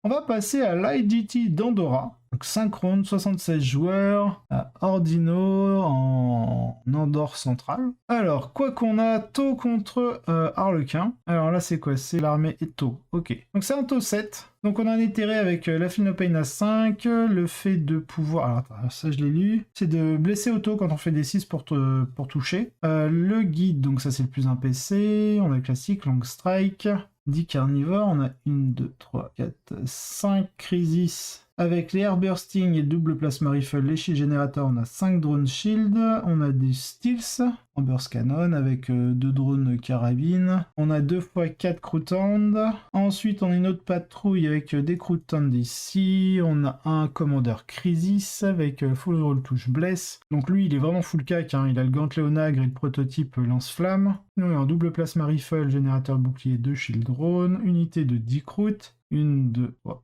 On va passer à l'IGT d'Andorra. Donc 5 rounds, 76 joueurs, à Ordino en Andorre centrale. Alors, quoi qu'on a, Tau contre Harlequin. Alors là, c'est quoi? C'est l'armée et Tau. Ok. Donc c'est un Tau 7. Donc on a un éthéré avec la Philopane à 5, le fait de pouvoir... Alors attends, ça je l'ai lu. C'est de blesser auto quand on fait des 6 pour toucher. Le guide, donc ça c'est le plus un PC. On a le classique, Long Strike. 10 carnivores, on a 1, 2, 3, 4, 5 crisis. Avec les airbursting et le double plasma rifle, les shield generators, on a 5 drones shield, on a des steals en burst cannon avec 2 drones carabine, on a 2 x 4 croutand, ensuite on a une autre patrouille avec des croutand ici, on a un commandeur crisis avec full roll touche bless, donc lui il est vraiment full cac, hein. Il a le gantelet au nagre et le prototype lance-flamme, sinon il y a un double plasma rifle, générateur bouclier, 2 shield drone, unité de 10 croûtes, 1, 2, 3,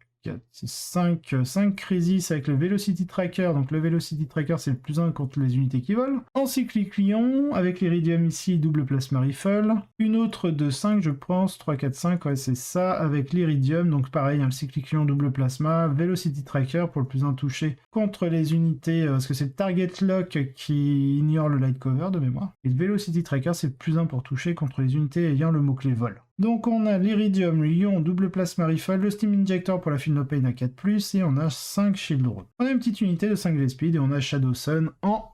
5 crisis avec le Velocity Tracker. Donc le Velocity Tracker, c'est le plus 1 contre les unités qui volent. En cyclique Lion, avec l'Iridium ici, double plasma rifle. Une autre de 5, je pense. 3, 4, 5, ouais, c'est ça. Avec l'Iridium, donc pareil, hein, le cyclique Lion, double plasma. Velocity Tracker pour le plus 1 touché contre les unités, parce que c'est le Target Lock qui ignore le Light Cover de mémoire. Et le Velocity Tracker, c'est le plus 1 pour toucher contre les unités ayant le mot-clé vol. Donc on a l'Iridium, Lion, double plasma rifle, le Steam Injector pour la Philopane à 4+, et on a 5 shield drones. On a une petite unité de 5 V-Speed et on a Shadow Sun en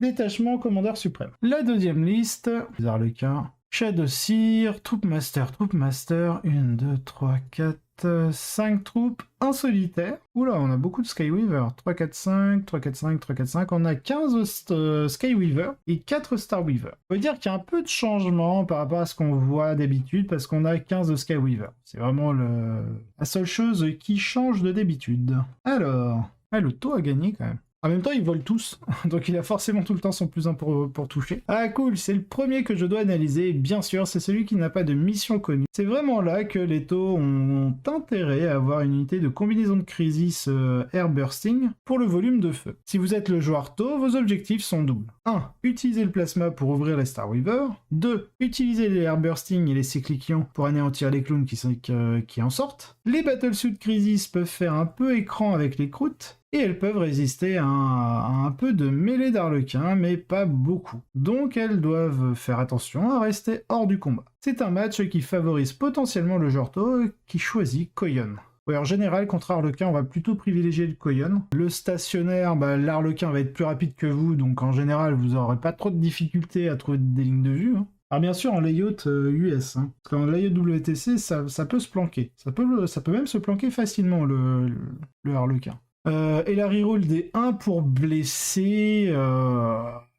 détachement commandeur suprême. La deuxième liste, les Harlequins, Shadow Seer, Troop Master, 1, 2, 3, 4, 5 troupes, un solitaire. Oula, on a beaucoup de Skyweaver. 3, 4, 5, 3, 4, 5, 3, 4, 5. On a 15 Skyweaver et 4 Starweaver. On peut dire qu'il y a un peu de changement par rapport à ce qu'on voit d'habitude parce qu'on a 15 Skyweaver. C'est vraiment la seule chose qui change de d'habitude. Alors, le taux a gagné quand même. En même temps, ils volent tous, donc il a forcément tout le temps son plus 1 pour toucher. Ah cool, c'est le premier que je dois analyser, bien sûr, c'est celui qui n'a pas de mission connue. C'est vraiment là que les taux ont intérêt à avoir une unité de combinaison de crisis air bursting pour le volume de feu. Si vous êtes le joueur taux, vos objectifs sont doubles. 1. Utiliser le plasma pour ouvrir les Starweaver. 2. Utiliser les air bursting et les cycliquions pour anéantir les clowns qui en sortent. Les battlesuit crisis peuvent faire un peu écran avec les croûtes. Et elles peuvent résister à un peu de mêlée d'Harlequin, mais pas beaucoup. Donc elles doivent faire attention à rester hors du combat. C'est un match qui favorise potentiellement le joueur taux qui choisit Koyon. Ouais, en général, contre Harlequin, on va plutôt privilégier le Koyon. Le stationnaire, l'Harlequin va être plus rapide que vous, donc en général, vous n'aurez pas trop de difficultés à trouver des lignes de vue. Alors bien sûr en layout US, parce qu'en layout WTC, ça peut se planquer. Ça peut même se planquer facilement le Harlequin. Et la reroll des 1 pour blesser,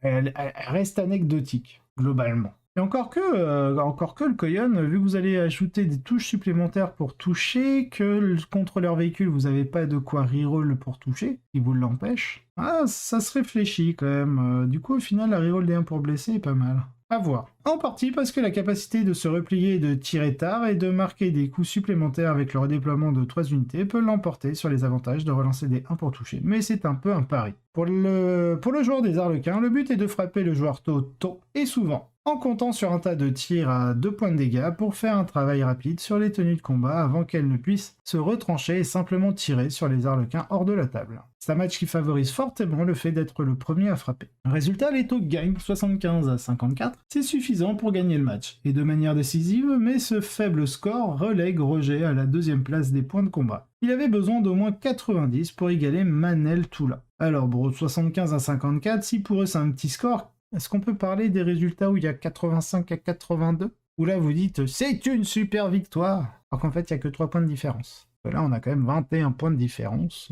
elle reste anecdotique, globalement. Et encore que le Koyon, vu que vous allez ajouter des touches supplémentaires pour toucher, que contre leur véhicule, vous n'avez pas de quoi reroll pour toucher, qui vous l'empêche, ça se réfléchit quand même. Du coup, au final, la reroll des 1 pour blesser est pas mal. À voir. En partie parce que la capacité de se replier et de tirer tard et de marquer des coups supplémentaires avec le redéploiement de 3 unités peut l'emporter sur les avantages de relancer des 1 pour toucher. Mais c'est un peu un pari. Pour le joueur des Harlequins, le but est de frapper le joueur tôt et souvent, en comptant sur un tas de tirs à 2 points de dégâts pour faire un travail rapide sur les tenues de combat avant qu'elles ne puissent se retrancher et simplement tirer sur les Harlequins hors de la table. C'est un match qui favorise fortement le fait d'être le premier à frapper. Résultat, les taux gagnent 75 à 54, c'est suffisant pour gagner le match, et de manière décisive, mais ce faible score relègue Roger à la 2e place des points de combat. Il avait besoin d'au moins 90 pour égaler Manel Toula. Alors bro, 75 à 54, si pour eux c'est un petit score, est-ce qu'on peut parler des résultats où il y a 85 à 82 ? Où là vous dites c'est une super victoire, alors qu'en fait il n'y a que 3 points de différence. Là on a quand même 21 points de différence.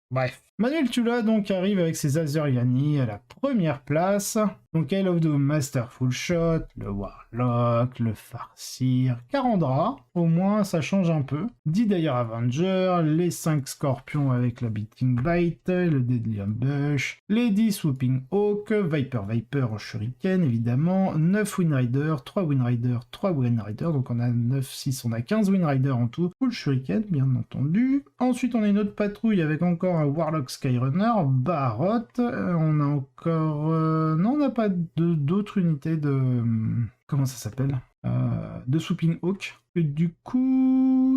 Bref. Manel Toula donc arrive avec ses Azuriani à la première place. Donc Isle of Doom, Masterful Shot, le Warlock, le Farseer, Karandra, au moins ça change un peu. D-Dire Avenger, les 5 Scorpions avec la Beating Bite, le Deadly Ambush, les 10 Swooping Hawk, Viper au Shuriken évidemment, 9 Winrider, 3 Winrider, 3 Winrider, donc on a 9, 6, on a 15 Winrider en tout, full Shuriken bien entendu. Ensuite on a une autre patrouille avec encore un Warlock Skyrunner, Barot, on a encore... non, on n'a pas d'autres unités de... comment ça s'appelle de Swooping Hawk. Et du coup,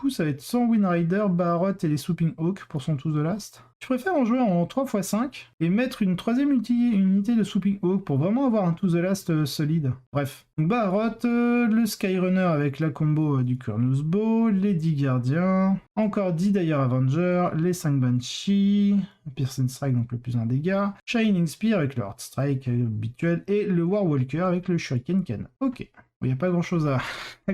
ça va être sans Windrider, Barrot et les Swooping Hawk pour son To The Last. Je préfère en jouer en 3x5 et mettre une troisième unité de Swooping Hawk pour vraiment avoir un To The Last solide. Bref. Donc Barrot, le Skyrunner avec la combo du Kurnus Bow, les 10 gardiens, encore 10 Dire Avenger, les 5 Banshee, Piercing Strike donc le plus 1 dégâts, Shining Spear avec le Heart Strike habituel et le Warwalker avec le Shuriken Cannon. Ok. Il n'y a pas grand chose à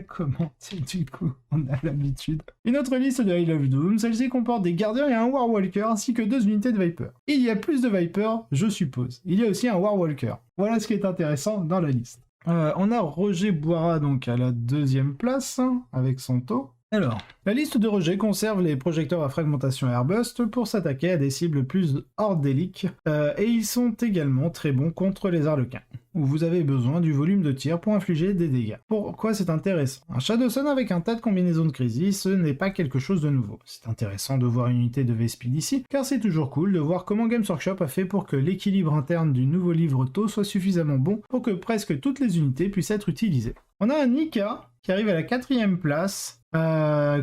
commenter du coup, on a l'habitude. Une autre liste de Isle of Doom, celle-ci comporte des gardiens et un Warwalker ainsi que 2 unités de Viper. Il y a plus de Viper, je suppose. Il y a aussi un Warwalker. Voilà ce qui est intéressant dans la liste. On a Roger Boira donc à la 2e place avec son taux. Alors, la liste de Roger conserve les projecteurs à fragmentation Airburst pour s'attaquer à des cibles plus ordéliques et ils sont également très bons contre les Harlequins, où vous avez besoin du volume de tir pour infliger des dégâts. Pourquoi c'est intéressant? Un Shadowsun avec un tas de combinaisons de crisis, ce n'est pas quelque chose de nouveau. C'est intéressant de voir une unité de V-Speed ici, car c'est toujours cool de voir comment Games Workshop a fait pour que l'équilibre interne du nouveau livre TOW soit suffisamment bon pour que presque toutes les unités puissent être utilisées. On a un Nika qui arrive à la 4e place,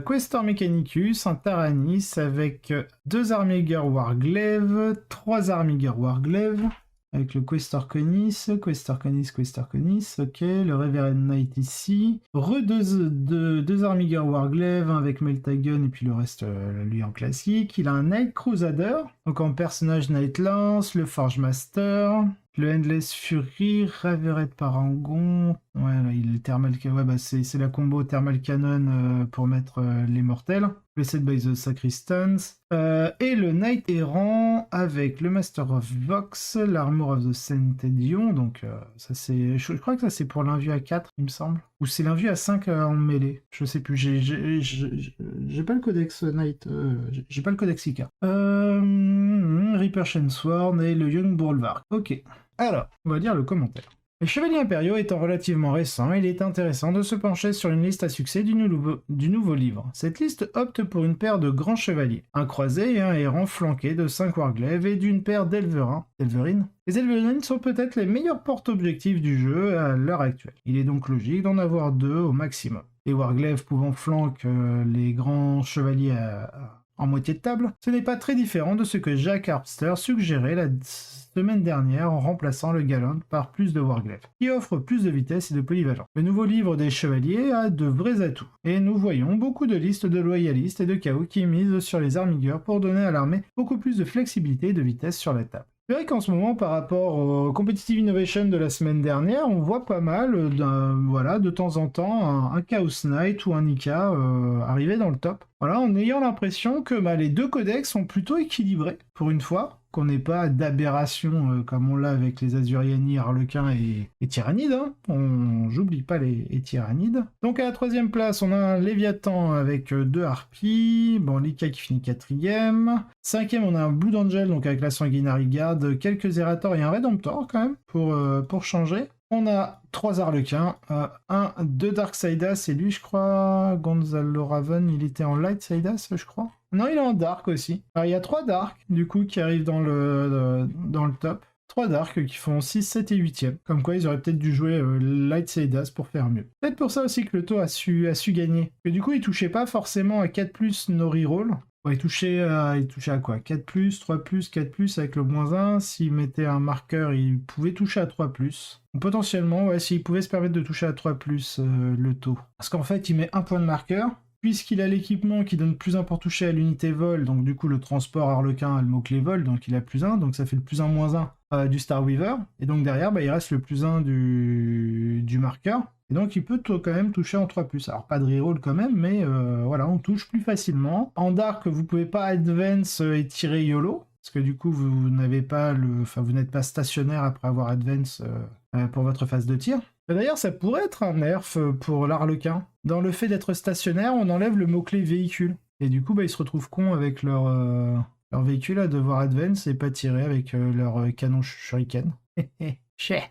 Questor Mechanicus, un Taranis avec 2 Armiger Warglaive, 3 Armiger Warglaive, avec le Questor Conis, ok, le Reverend Knight ici, deux Armiger Warglaive, avec Meltagun et puis le reste, lui en classique. Il a un Night Crusader, donc en personnage Night Lance, le Forge Master, le Endless Fury, Raveret Parangon, ouais, là, il est Thermal, ouais, bah c'est la combo Thermal Cannon pour mettre les mortels, Blessed by the Sacristans, et le Knight Errant avec le Master of Vox, l'Armor of the Centedion, donc ça c'est, je crois que ça c'est pour l'invue à 4, il me semble, ou c'est l'invue à 5 en mêlée, je sais plus, j'ai pas le codex Knight, j'ai pas le codex Ica. Reaper Chainsworn et le Young Bolvark, ok. Alors, on va lire le commentaire. Les Chevaliers Impériaux étant relativement récents, il est intéressant de se pencher sur une liste à succès du nouveau livre. Cette liste opte pour une paire de grands chevaliers, un croisé et un errant flanqué de 5 warglaives et d'une paire d'Elverines. Les Elverines sont peut-être les meilleurs porte-objectifs du jeu à l'heure actuelle. Il est donc logique d'en avoir 2 au maximum. Les warglaives pouvant flanquer les grands chevaliers en moitié de table, ce n'est pas très différent de ce que Jack Harpster suggérait la semaine dernière en remplaçant le Galant par plus de Warglaive, qui offre plus de vitesse et de polyvalence. Le nouveau livre des chevaliers a de vrais atouts, et nous voyons beaucoup de listes de loyalistes et de chaos qui misent sur les armigers pour donner à l'armée beaucoup plus de flexibilité et de vitesse sur la table. C'est vrai qu'en ce moment, par rapport au Competitive Innovation de la semaine dernière, on voit pas mal, voilà, de temps en temps, un Chaos Knight ou un Nika arriver dans le top. Voilà, en ayant l'impression que les 2 codex sont plutôt équilibrés, pour une fois, qu'on n'ait pas d'aberration comme on l'a avec les Azuriani, Harlequins et Tyrannides. Hein. J'oublie pas les Tyrannides. Donc à la 3e place, on a un Léviathan avec 2 Harpies. Bon, Lika qui finit 4e. 5e, on a un Blood Angel, donc avec la Sanguinary Guard, quelques Zerator et un Redemptor quand même, pour changer. On a 3 Harlequins, 2 Darkseidas, et lui je crois, Gonzalo Raven, il était en Light Seidas je crois. Non, il est en Dark aussi. Alors il y a 3 Dark du coup qui arrivent dans le top. 3 Dark qui font 6, 7 et 8e. Comme quoi ils auraient peut-être dû jouer Light Seidas pour faire mieux. Peut-être pour ça aussi que le taux a su gagner. Et du coup il touchait pas forcément à 4+, no reroll. Ouais, il touchait à quoi? 4+, 3+, 4+, avec le -1. S'il mettait un marqueur, il pouvait toucher à 3+. Donc, potentiellement, ouais, s'il pouvait se permettre de toucher à 3+, le taux. Parce qu'en fait, il met 1 point de marqueur. Puisqu'il a l'équipement qui donne +1 pour toucher à l'unité vol, donc du coup, le transport Harlequin a le mot-clé vol, donc il a +1, donc ça fait le +1, -1 du Star Weaver. Et donc derrière, il reste le +1 du marqueur. Et donc il peut quand même toucher en 3+. Alors pas de reroll quand même, mais voilà, on touche plus facilement. En Dark, vous pouvez pas advance et tirer YOLO, parce que du coup vous n'êtes pas stationnaire après avoir advance pour votre phase de tir. D'ailleurs, ça pourrait être un nerf pour l'Harlequin. Dans le fait d'être stationnaire, on enlève le mot-clé véhicule. Et du coup, ils se retrouvent cons avec leur véhicule à devoir advance et pas tirer avec leur canon shuriken. Chais.